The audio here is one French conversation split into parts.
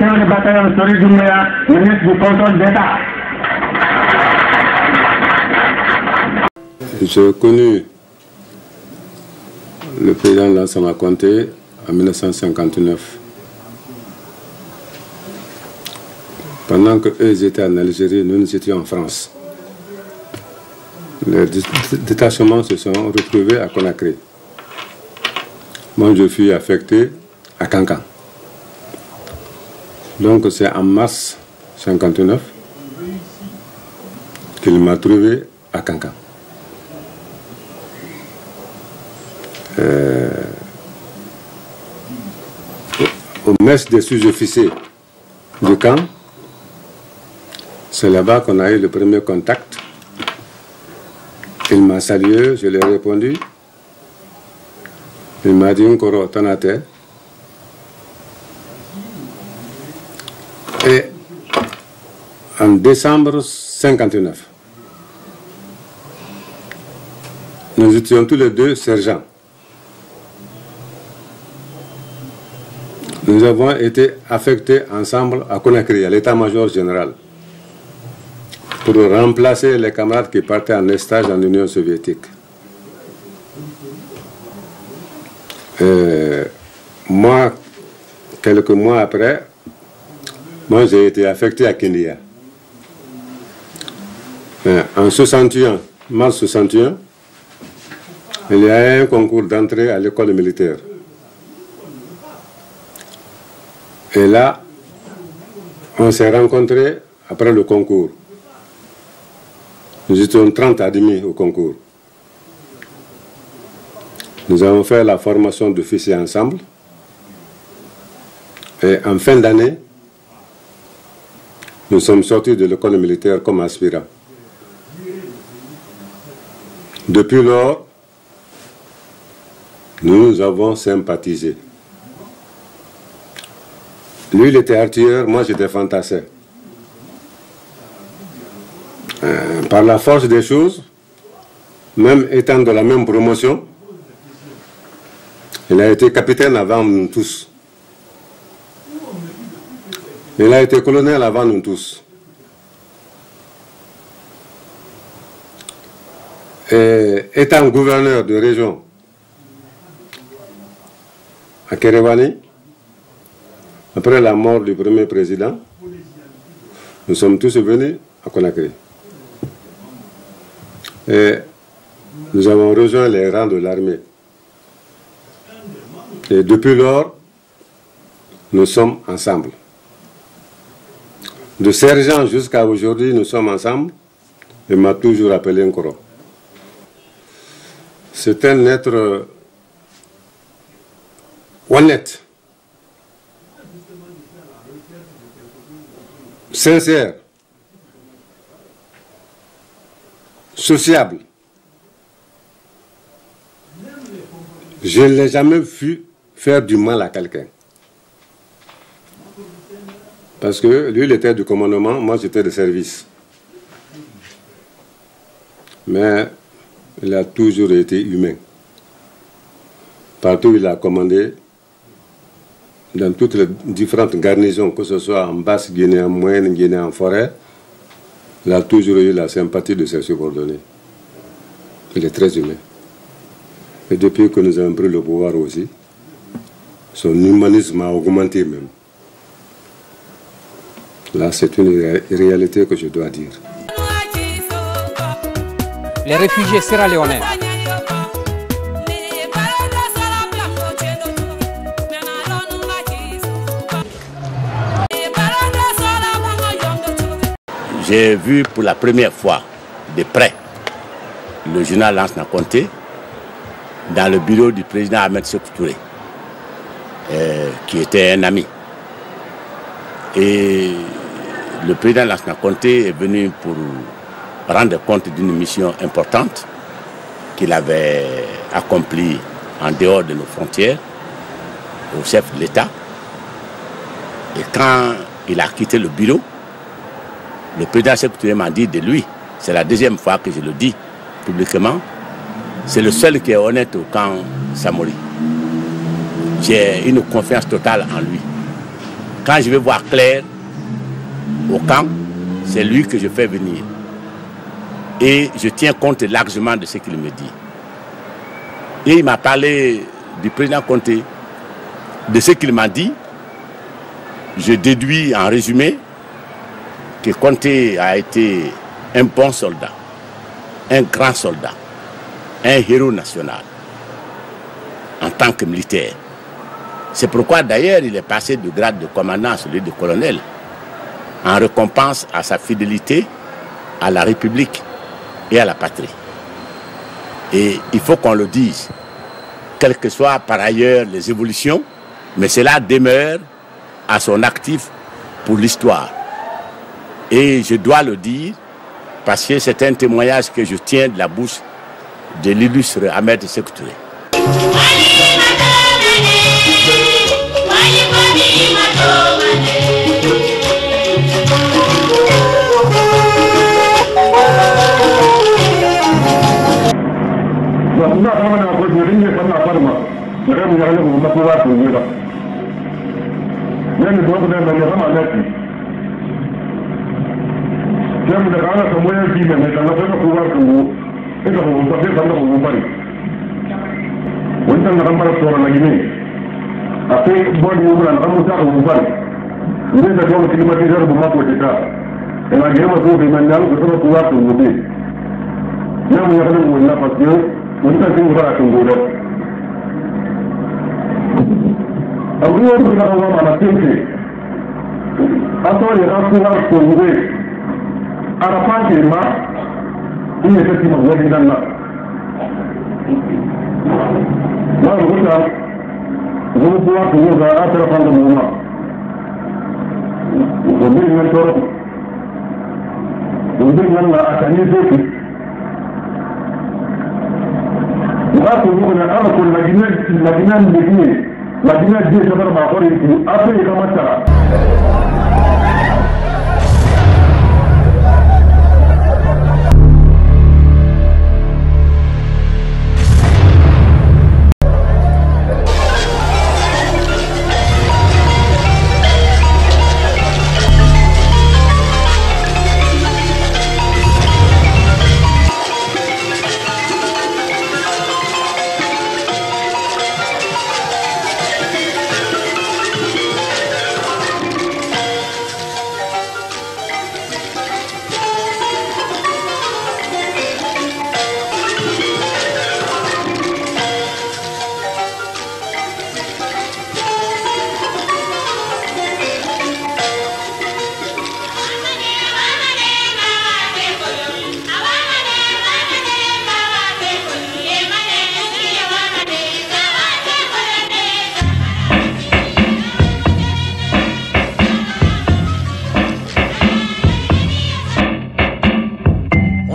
chef de bataillon Sori Doumbouya, ministre du contrôle d'État. J'ai connu le président Lansana Conté en 1959. Pendant qu'eux étaient en Algérie, nous étions en France. Les détachements se sont retrouvés à Conakry. Moi, je fus affecté à Kankan. Donc, c'est en mars 1959 qu'il m'a trouvé à Kankan. Au mess des sous-officiers du camp, c'est là-bas qu'on a eu le premier contact. Il m'a salué, je lui ai répondu. Il m'a dit Nkoro Tanate. Et en décembre 1959, nous étions tous les deux sergents. Nous avons été affectés ensemble à Conakry, à l'état-major général, pour remplacer les camarades qui partaient en stage en Union soviétique. Moi, quelques mois après, moi j'ai été affecté à Kenya. En 61, mars 61, il y a eu un concours d'entrée à l'école militaire. Et là, on s'est rencontrés après le concours. Nous étions 30 admis au concours. Nous avons fait la formation d'officiers ensemble. Et en fin d'année, nous sommes sortis de l'école militaire comme aspirants. Depuis lors, nous avons sympathisé. Lui, il était artilleur, moi j'étais fantassé. Par la force des choses, même étant de la même promotion, il a été capitaine avant nous tous. Il a été colonel avant nous tous. Et étant gouverneur de région à Kéréwani, après la mort du premier président, nous sommes tous venus à Conakry. Et nous avons rejoint les rangs de l'armée. Et depuis lors, nous sommes ensemble. De sergent jusqu'à aujourd'hui, nous sommes ensemble. Il m'a toujours appelé Nkoro. C'est un être honnête, sincère, sociable. Je ne l'ai jamais vu faire du mal à quelqu'un. Parce que lui, il était du commandement, moi j'étais de service. Mais il a toujours été humain. Partout où il a commandé, dans toutes les différentes garnisons, que ce soit en Basse-Guinée, en Moyenne-Guinée, en forêt, il a toujours eu la sympathie de ses subordonnés. Il est très humain. Et depuis que nous avons pris le pouvoir aussi, son humanisme a augmenté même. Là, c'est une réalité que je dois dire. Les réfugiés sierra-léonais. J'ai vu pour la première fois de près le général Lansana Conté dans le bureau du président Ahmed Sékou Touré, qui était un ami. Et le président Lansana Conté est venu pour rendre compte d'une mission importante qu'il avait accomplie en dehors de nos frontières au chef de l'État. Et quand il a quitté le bureau, le président Sékou Touré m'a dit de lui, c'est la deuxième fois que je le dis publiquement, c'est le seul qui est honnête au camp Samori. J'ai une confiance totale en lui. Quand je vais voir Claire au camp, c'est lui que je fais venir. Et je tiens compte largement de ce qu'il me dit. Et il m'a parlé du président Conté. De ce qu'il m'a dit, je déduis en résumé que Conté a été un bon soldat, un grand soldat, un héros national en tant que militaire. C'est pourquoi d'ailleurs il est passé du grade de commandant à celui de colonel en récompense à sa fidélité à la République et à la patrie. Et il faut qu'on le dise, quelles que soient par ailleurs les évolutions, mais cela demeure à son actif pour l'histoire. Et je dois le dire parce que c'est un témoignage que je tiens de la bouche de l'illustre Ahmed Sékou Touré.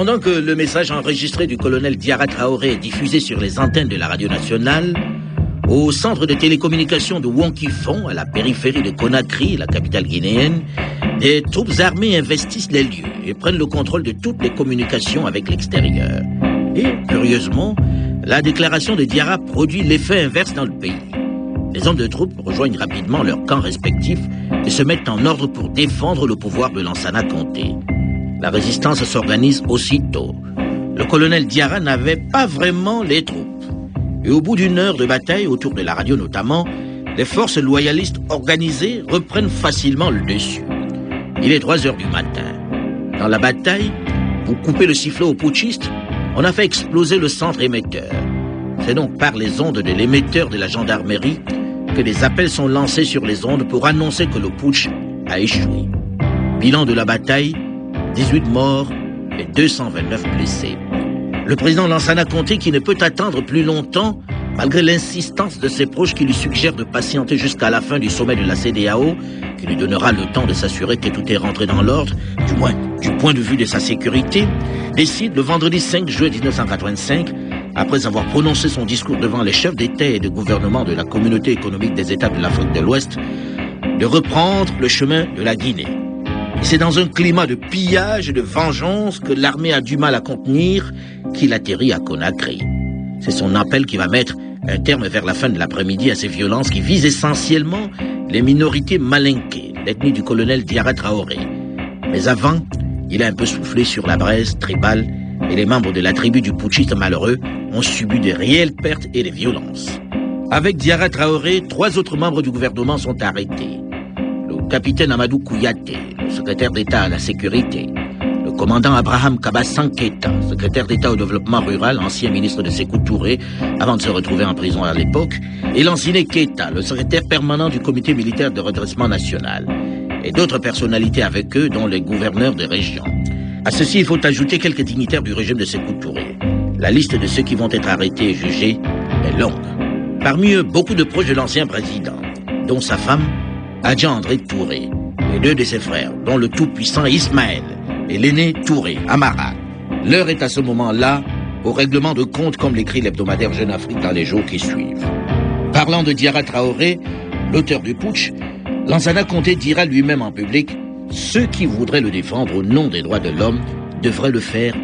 Pendant que le message enregistré du colonel Diarra Traoré est diffusé sur les antennes de la radio nationale, au centre de télécommunications de Wonkifon, à la périphérie de Conakry, la capitale guinéenne, des troupes armées investissent les lieux et prennent le contrôle de toutes les communications avec l'extérieur. Et, curieusement, la déclaration de Diarra produit l'effet inverse dans le pays. Les hommes de troupes rejoignent rapidement leurs camps respectifs et se mettent en ordre pour défendre le pouvoir de Lansana Conté. La résistance s'organise aussitôt. Le colonel Diarra n'avait pas vraiment les troupes. Et au bout d'une heure de bataille, autour de la radio notamment, les forces loyalistes organisées reprennent facilement le dessus. Il est 3 heures du matin. Dans la bataille, pour couper le sifflet aux putschistes, on a fait exploser le centre émetteur. C'est donc par les ondes de l'émetteur de la gendarmerie que les appels sont lancés sur les ondes pour annoncer que le putsch a échoué. Bilan de la bataille, 18 morts et 229 blessés. Le président Lansana Conté, qui ne peut attendre plus longtemps, malgré l'insistance de ses proches qui lui suggèrent de patienter jusqu'à la fin du sommet de la CEDEAO, qui lui donnera le temps de s'assurer que tout est rentré dans l'ordre, du moins du point de vue de sa sécurité, décide le vendredi 5 juillet 1985, après avoir prononcé son discours devant les chefs d'État et de gouvernement de la Communauté économique des États de l'Afrique de l'Ouest, de reprendre le chemin de la Guinée. Et c'est dans un climat de pillage et de vengeance que l'armée a du mal à contenir qu'il atterrit à Conakry. C'est son appel qui va mettre un terme vers la fin de l'après-midi à ces violences qui visent essentiellement les minorités malinquées, l'ethnie du colonel Diarra Traoré. Mais avant, il a un peu soufflé sur la braise tribale et les membres de la tribu du putschiste malheureux ont subi de réelles pertes et des violences. Avec Diarra Traoré, 3 autres membres du gouvernement sont arrêtés. Le capitaine Amadou Kouyaté, le secrétaire d'État à la sécurité, le commandant Abraham Kabassan Keita, secrétaire d'État au développement rural, ancien ministre de Sékou Touré, avant de se retrouver en prison à l'époque, et Lansine Keita, le secrétaire permanent du comité militaire de redressement national, et d'autres personnalités avec eux, dont les gouverneurs de région. À ceci, il faut ajouter quelques dignitaires du régime de Sékou Touré. La liste de ceux qui vont être arrêtés et jugés est longue. Parmi eux, beaucoup de proches de l'ancien président, dont sa femme, Adja André Touré, et 2 de ses frères, dont le tout-puissant Ismaël et l'aîné Touré, Amara. L'heure est à ce moment-là au règlement de compte, comme l'écrit l'hebdomadaire Jeune Afrique dans les jours qui suivent. Parlant de Diarra Traoré, l'auteur du putsch, Lansana Conté dira lui-même en public « Ceux qui voudraient le défendre au nom des droits de l'homme devraient le faire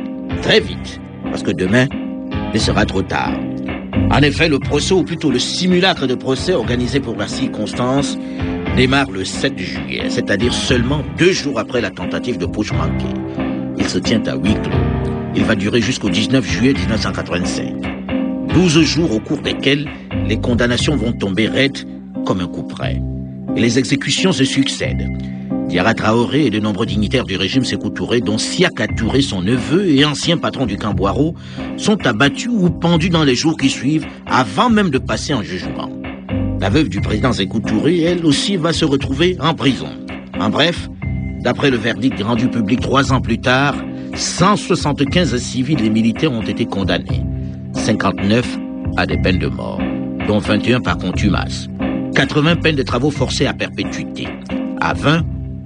très vite, parce que demain, il sera trop tard. » En effet, le procès, ou plutôt le simulacre de procès organisé pour la circonstance, démarre le 7 juillet, c'est-à-dire seulement 2 jours après la tentative de putsch manquée. Il se tient à huis clos. Il va durer jusqu'au 19 juillet 1985. 12 jours au cours desquels les condamnations vont tomber raides comme un coup près. Et les exécutions se succèdent. Diarra Traoré et de nombreux dignitaires du régime Sékou Touré, dont Siaka Touré, son neveu et ancien patron du camp Boiro, sont abattus ou pendus dans les jours qui suivent avant même de passer en jugement. La veuve du président Sékou Touré, elle aussi, va se retrouver en prison. En bref, d'après le verdict rendu public 3 ans plus tard, 175 civils et militaires ont été condamnés. 59 à des peines de mort, dont 21 par contumace. 80 peines de travaux forcés à perpétuité. À 20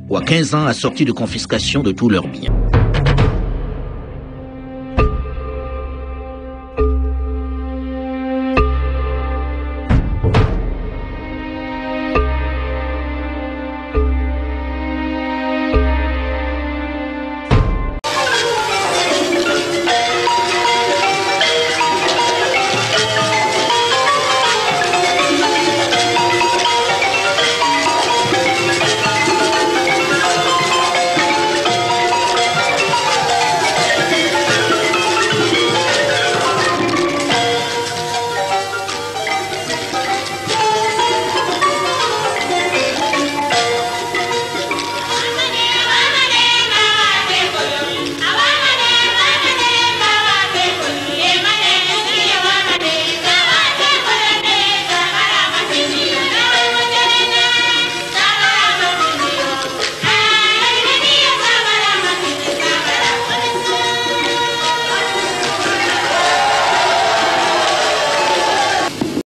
ou à 15 ans assorties de confiscation de tous leurs biens.